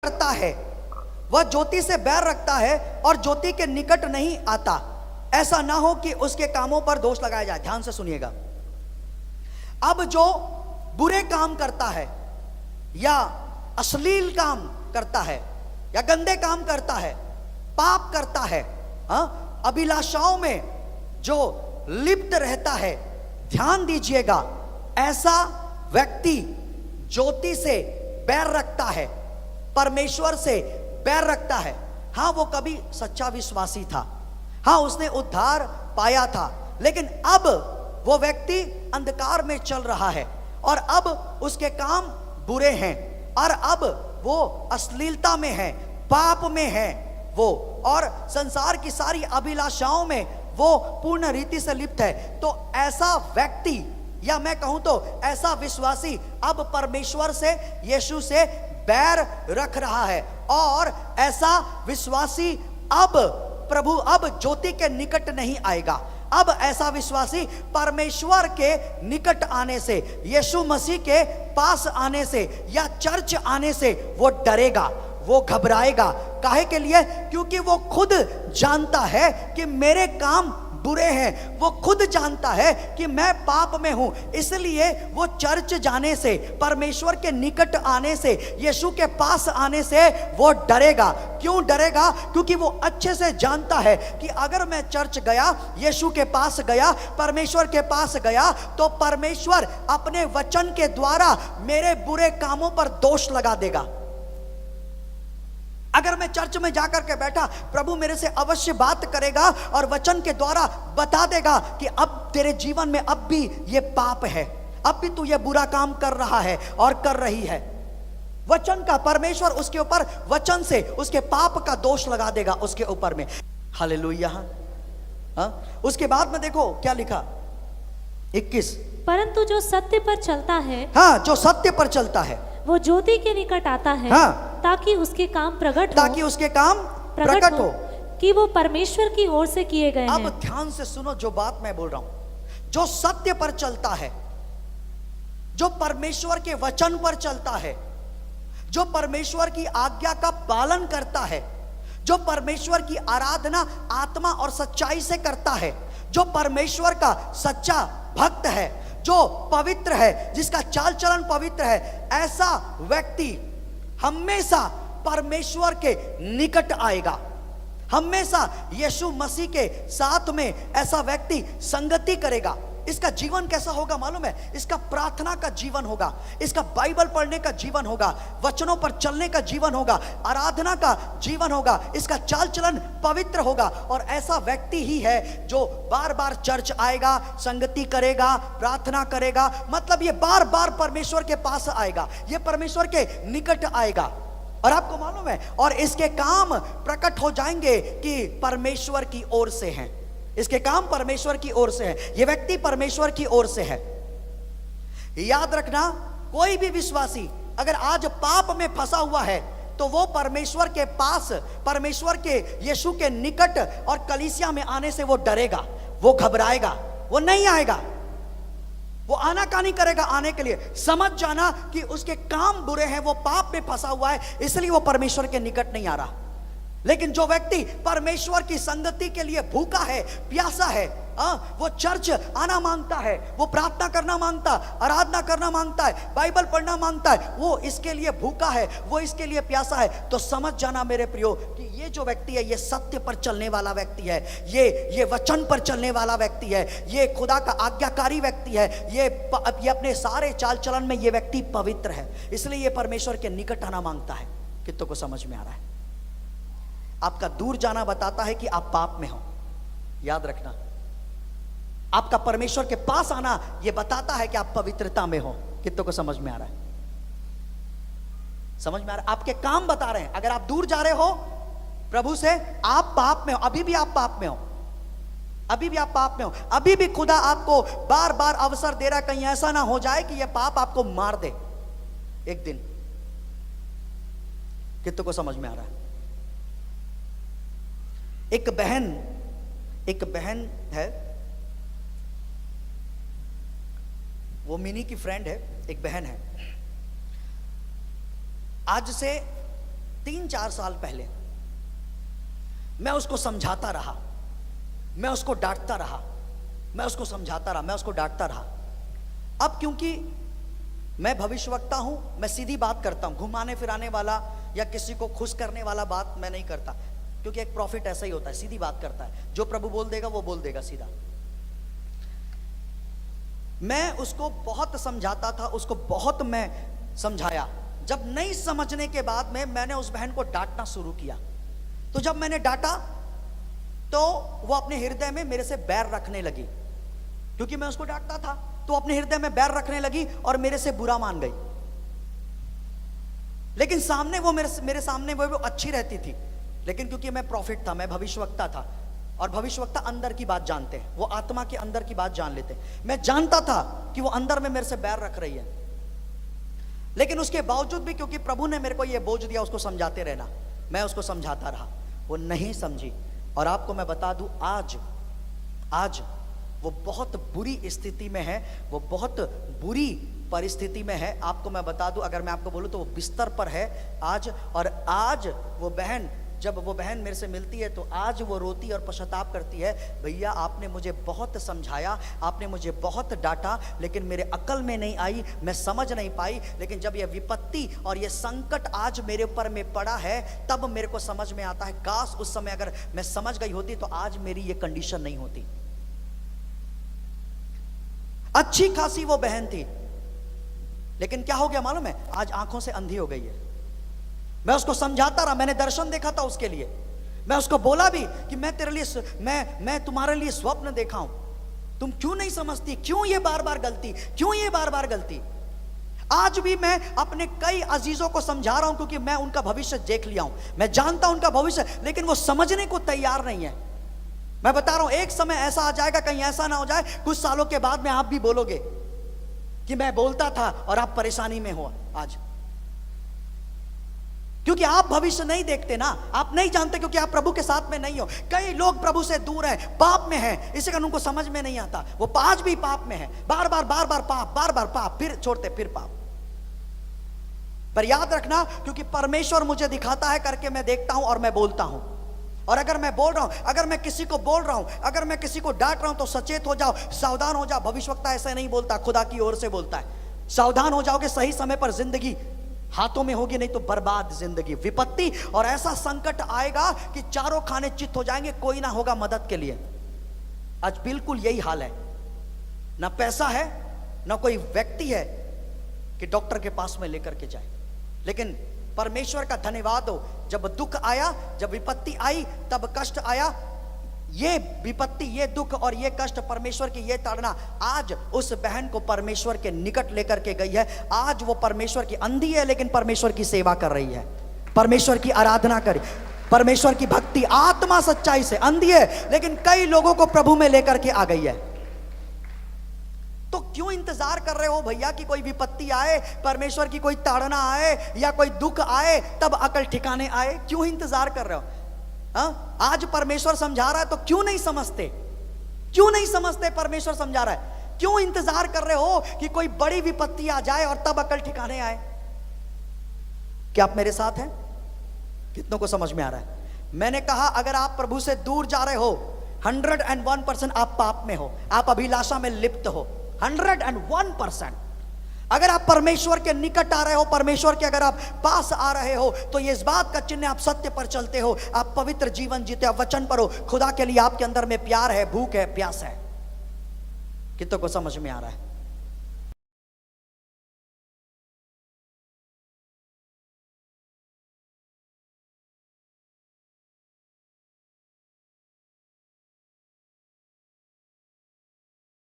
करता है वह ज्योति से बैर रखता है और ज्योति के निकट नहीं आता, ऐसा ना हो कि उसके कामों पर दोष लगाया जाए। ध्यान से सुनिएगा। अब जो बुरे काम करता है या अश्लील काम करता है या गंदे काम करता है, पाप करता है, अभिलाषाओं में जो लिप्त रहता है, ध्यान दीजिएगा, ऐसा व्यक्ति ज्योति से बैर रखता है, परमेश्वर से बैर रखता है। हाँ, वो कभी सच्चा विश्वासी था, हाँ उसने उद्धार पाया था, लेकिन अब वो व्यक्ति अंधकार में चल रहा है और अब उसके काम बुरे हैं और अब वो अश्लीलता में है, पाप में है वो, और संसार की सारी अभिलाषाओं में वो पूर्ण रीति से लिप्त है। तो ऐसा व्यक्ति, या मैं कहूं तो ऐसा विश्वासी अब परमेश्वर से, यीशु से बैर रख रहा है और ऐसा विश्वासी अब ज्योति के निकट नहीं आएगा। अब ऐसा विश्वासी परमेश्वर के निकट आने से, यीशु मसीह के पास आने से या चर्च आने से वो डरेगा, वो घबराएगा। काहे के लिए? क्योंकि वो खुद जानता है कि मेरे काम बुरे हैं, वो खुद जानता है कि मैं पाप में हूं, इसलिए वो चर्च जाने से, परमेश्वर के निकट आने से, यीशु के पास आने से वो डरेगा। क्यों डरेगा? क्योंकि वो अच्छे से जानता है कि अगर मैं चर्च गया, यीशु के पास गया, परमेश्वर के पास गया, तो परमेश्वर अपने वचन के द्वारा मेरे बुरे कामों पर दोष लगा देगा। अगर मैं चर्च में जाकर के बैठा, प्रभु मेरे से अवश्य बात करेगा और वचन के द्वारा बता देगा कि अब तेरे जीवन में अब भी ये पाप है, अब भी तू ये बुरा काम कर रहा है और कर रही है। वचन का, परमेश्वर उसके ऊपर वचन से उसके पाप का दोष लगा देगा उसके ऊपर में। हालेलुया। उसके बाद में देखो क्या लिखा, 21, परंतु जो सत्य पर चलता है, हाँ, जो सत्य पर चलता है वो ज्योति के निकट आता है, हाँ, ताकि उसके काम प्रकट हो कि वो परमेश्वर की ओर से किए गए हैं। अब ध्यान से सुनो जो बात मैं बोल रहा हूं। जो सत्य पर चलता है, जो परमेश्वर के वचन पर चलता है, जो परमेश्वर की आज्ञा का पालन करता है, जो परमेश्वर की आराधना आत्मा और सच्चाई से करता है, जो परमेश्वर का सच्चा भक्त है, जो पवित्र है, जिसका चाल चलन पवित्र है, ऐसा व्यक्ति हमेशा परमेश्वर के निकट आएगा। हमेशा यीशु मसीह के साथ में ऐसा व्यक्ति संगति करेगा। इसका जीवन कैसा होगा मालूम है? इसका प्रार्थना का जीवन होगा, इसका बाइबल पढ़ने का जीवन होगा, वचनों पर चलने का जीवन होगा, आराधना का जीवन होगा, इसका चाल चलन पवित्र होगा। और ऐसा व्यक्ति ही है जो बार बार चर्च आएगा, संगति करेगा, प्रार्थना करेगा, मतलब ये बार बार परमेश्वर के पास आएगा, ये परमेश्वर के निकट आएगा। और आपको मालूम है, और इसके काम प्रकट हो जाएंगे कि परमेश्वर की ओर से हैं। इसके काम परमेश्वर की ओर से है, ये व्यक्ति परमेश्वर की ओर से है। याद रखना, कोई भी विश्वासी अगर आज पाप में फंसा हुआ है तो वो परमेश्वर के पास, परमेश्वर के यीशु के निकट और कलीसिया में आने से वो डरेगा, वो घबराएगा, वो नहीं आएगा, वो आनाकानी करेगा आने के लिए। समझ जाना कि उसके काम बुरे हैं, वो पाप में फंसा हुआ है, इसलिए वो परमेश्वर के निकट नहीं आ रहा। लेकिन जो व्यक्ति परमेश्वर की संगति के लिए भूखा है, प्यासा है, वो चर्च आना मांगता है, वो प्रार्थना करना मांगता, आराधना करना मांगता है, बाइबल पढ़ना मांगता है, वो इसके लिए भूखा है, वो इसके लिए प्यासा है, तो समझ जाना मेरे प्रियो कि ये जो व्यक्ति है, ये सत्य पर चलने वाला व्यक्ति है, ये वचन पर चलने वाला व्यक्ति है, ये खुदा का आज्ञाकारी व्यक्ति है, ये अपने सारे चाल चलन में ये व्यक्ति पवित्र है, इसलिए ये परमेश्वर के निकट आना मांगता है। कितनों को समझ में आ रहा है? आपका दूर जाना बताता है कि आप पाप में हो, याद रखना। आपका परमेश्वर के पास आना यह बताता है कि आप पवित्रता में हो। कितनों को समझ में आ रहा है? समझ में आ रहा है? आपके काम बता रहे हैं। अगर आप दूर जा रहे हो प्रभु से, आप पाप में हो, अभी भी आप पाप में हो, अभी भी आप पाप में हो, अभी भी खुदा आपको बार बार अवसर दे रहा है, कहीं ऐसा ना हो जाए कि यह पाप आपको मार दे एक दिन। कितनों को समझ में आ रहा है? एक बहन है, वो मिनी की फ्रेंड है, एक बहन है। आज से 3-4 साल पहले मैं उसको समझाता रहा, मैं उसको डांटता रहा, मैं उसको समझाता रहा, मैं उसको डांटता रहा। अब क्योंकि मैं भविष्यवक्ता हूं, मैं सीधी बात करता हूं, घुमाने फिराने वाला या किसी को खुश करने वाला बात मैं नहीं करता, क्योंकि एक प्रॉफिट ऐसा ही होता है, सीधी बात करता है। जो प्रभु बोल देगा वो बोल देगा सीधा। मैं उसको बहुत समझाता था, उसको बहुत मैं समझाया। जब नहीं समझने के बाद में मैंने उस बहन को डांटना शुरू किया। तो जब मैंने डांटा तो वो अपने हृदय में मेरे से बैर रखने लगी, क्योंकि मैं उसको डांटता था तो अपने हृदय में बैर रखने लगी और मेरे से बुरा मान गई। लेकिन सामने वो मेरे सामने वो अच्छी रहती थी, लेकिन क्योंकि मैं प्रॉफिट था, मैं भविष्यवक्ता था, और भविष्यवक्ता अंदर की बात जानते हैं, वो आत्मा के अंदर की बात जान लेते हैं। मैं जानता था कि वो अंदर में मेरे से बैर रख रही है, लेकिन उसके बावजूद भी क्योंकि प्रभु ने मेरे को ये बोझ दिया उसको समझाते रहना, मैं उसको समझाता रहा, वो नहीं समझी। और आपको मैं बता दूं, आज वो बहुत बुरी स्थिति में है, वो बहुत बुरी परिस्थिति में है। आपको मैं बता दूं, अगर मैं आपको बोलूं तो वो बिस्तर पर है आज। और आज वो बहन, जब वो बहन मेरे से मिलती है तो आज वो रोती और पश्चाताप करती है, भैया आपने मुझे बहुत समझाया, आपने मुझे बहुत डांटा, लेकिन मेरे अकल में नहीं आई, मैं समझ नहीं पाई। लेकिन जब ये विपत्ति और ये संकट आज मेरे ऊपर में पड़ा है, तब मेरे को समझ में आता है, काश उस समय अगर मैं समझ गई होती तो आज मेरी ये कंडीशन नहीं होती। अच्छी खासी वो बहन थी, लेकिन क्या हो गया मालूम है? आज आंखों से अंधी हो गई है। मैं उसको समझाता रहा, मैंने दर्शन देखा था उसके लिए, मैं उसको बोला भी कि मैं तेरे लिए, मैं तुम्हारे लिए स्वप्न देखा हूं, तुम क्यों नहीं समझती, क्यों ये बार बार गलती, क्यों ये बार बार गलती। आज भी मैं अपने कई अजीजों को समझा रहा हूं, क्योंकि मैं उनका भविष्य देख लिया हूं, मैं जानता हूं उनका भविष्य, लेकिन वो समझने को तैयार नहीं है। मैं बता रहा हूं, एक समय ऐसा आ जाएगा, कहीं ऐसा ना हो जाए कुछ सालों के बाद में आप भी बोलोगे कि मैं बोलता था और आप परेशानी में हो आज, क्योंकि आप भविष्य नहीं देखते ना, आप नहीं जानते, क्योंकि आप प्रभु के साथ में नहीं हो। कई लोग प्रभु से दूर हैं, पाप में हैं, इसी कारण उनको समझ में नहीं आता, वो आज भी पाप में है, बार बार पाप, बार बार पाप, फिर छोड़ते, फिर पाप। पर याद रखना, क्योंकि परमेश्वर मुझे दिखाता है करके मैं देखता हूं और मैं बोलता हूं। और अगर मैं बोल रहा हूं, अगर मैं किसी को बोल रहा हूं, अगर मैं किसी को डांट रहा हूं, तो सचेत हो जाओ, सावधान हो जाओ। भविष्यवक्ता ऐसे नहीं बोलता, खुदा की ओर से बोलता है। सावधान हो जाओगे, सही समय पर जिंदगी हाथों में होगी, नहीं तो बर्बाद जिंदगी। विपत्ति और ऐसा संकट आएगा कि चारों खाने चित्त हो जाएंगे, कोई ना होगा मदद के लिए। आज बिल्कुल यही हाल है, ना पैसा है, ना कोई व्यक्ति है कि डॉक्टर के पास में लेकर के जाए। लेकिन परमेश्वर का धन्यवाद हो, जब दुख आया, जब विपत्ति आई, तब कष्ट आया, ये विपत्ति, ये दुख और ये कष्ट, परमेश्वर की ये ताड़ना आज उस बहन को परमेश्वर के निकट लेकर के गई है। आज वो परमेश्वर की अंधी है, लेकिन परमेश्वर की सेवा कर रही है, परमेश्वर की आराधना कर, परमेश्वर की भक्ति, आत्मा सच्चाई से। अंधी है, लेकिन कई लोगों को प्रभु में लेकर के आ गई है। तो क्यों इंतजार कर रहे हो भैया कि कोई विपत्ति आए, परमेश्वर की कोई ताड़ना आए या कोई दुख आए तब अकल ठिकाने आए? क्यों इंतजार कर रहे हो? आज परमेश्वर समझा रहा है तो क्यों नहीं समझते? क्यों नहीं समझते? परमेश्वर समझा रहा है, क्यों इंतजार कर रहे हो कि कोई बड़ी विपत्ति आ जाए और तब अकल ठिकाने आए? क्या आप मेरे साथ हैं? कितनों को समझ में आ रहा है? मैंने कहा, अगर आप प्रभु से दूर जा रहे हो, 101% आप पाप में हो, आप अभिलाषा में लिप्त हो, 101%। अगर आप परमेश्वर के निकट आ रहे हो, परमेश्वर के अगर आप पास आ रहे हो, तो ये इस बात का चिन्ह, आप सत्य पर चलते हो, आप पवित्र जीवन जीते हो, वचन पर हो, खुदा के लिए आपके अंदर में प्यार है, भूख है, प्यास है। कितनों को समझ में आ रहा है?